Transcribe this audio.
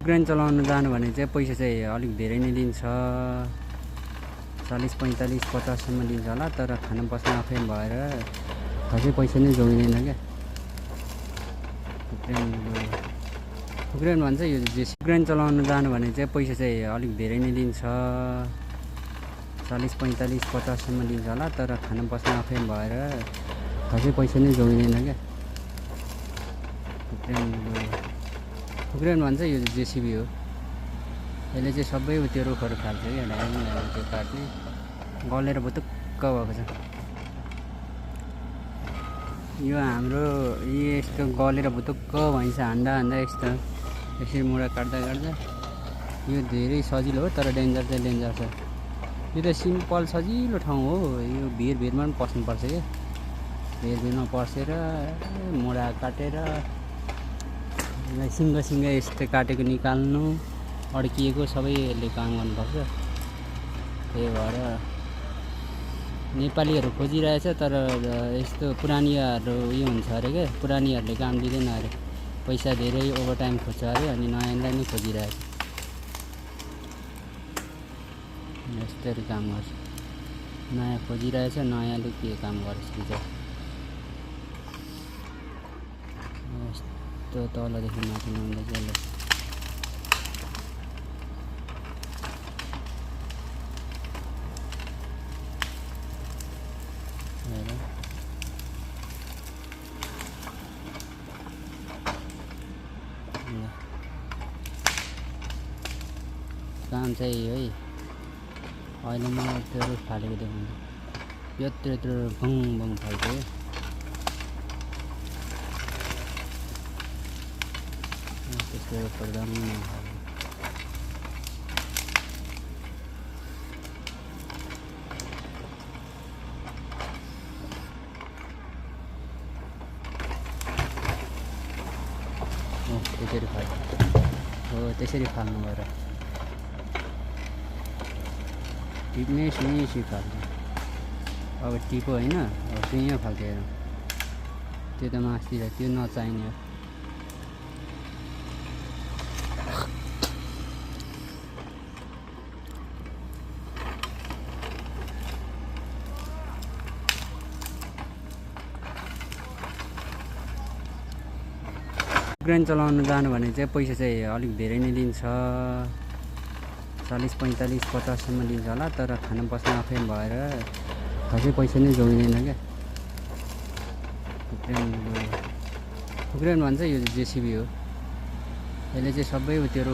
Crane चलाउन जानु भने चाहिँ पैसा चाहिँ अलिक धेरै नै लिन्छ, 40, 45, 50 सम्म लिन्छ होला। तर खाना बस्न आफै भएर खासै पैसा नै जोगिँदैन क्या। क्रेन भन्छ यो जेसी। क्रेन चलाउन जानु भने चाहिँ पैसा चाहिँ अलिक धेरै नै लिन्छ, 40, 45, 50 सम्म लिन्छ होला। तर खाना बस्न आफै भएर खासै पैसा नै जोगिँदैन क्या। क्रेन भन्छ यो जेसिबी हो। यसले चाहिँ सबै त्यो रुखहरू फाल्छ क्या, ढाइहरू त्यो काट्ने गलेर भुतुक्क भएको छ। यो हाम्रो यस्तो गलेर भुतुक्क भइन्छ हान्दा यस्तो यसरी मुढा काट्दा यो धेरै सजिलो हो, तर डेन्जर चाहिँ डेन्जर छ। यो त सिम्पल सजिलो ठाउँ हो, यो भिरमा पनि पस्नुपर्छ क्या। भिरमा पसेर मुढा काटेर यसलाई सिङ्गो यस्तो काटेको निकाल्नु, अड्किएको सबै यसले काम गर्नुपर्छ। त्यही भएर नेपालीहरू खोजिरहेछ, तर यस्तो पुरानियाहरू उयो हुन्छ अरे क्या, पुरानियाहरूले काम दिँदैन अरे, पैसा धेरै ओभरटाइम खोज्छ अरे, अनि नयाँलाई नै खोजिरहेछ। यस्तरी काम गर्छ, नयाँ खोजिरहेछ, नयाँले के काम गर्छ यस्तो तलदेखि माथि ल्याउँदैछ यसले। काम चाहिँ है अहिले म त्यो रुख फालेको देखाउँछु, यत्रो भङ फाल्छ है। त्यस्तो पर्दा पनि त्यसरी फाल्छ हो, त्यसरी फाल्नु भएर टिप्ने सुई फाल्छ। अब टिपो होइन, अब सुइँ फाल्छ हेरौँ, त्यो त मास्तिर त्यो नचाहिने हो। क्रेन चलाउन जानु भने चाहिँ पैसा चाहिँ अलिक धेरै नै लिन्छ, 40, 45, 50 सम्म लिन्छ होला। तर खाना बस्न आफै भएर खासै पैसा नै जोगिँदैन क्या। क्रेन भन्छ यो जेसिबी हो। यसले चाहिँ सबै त्यो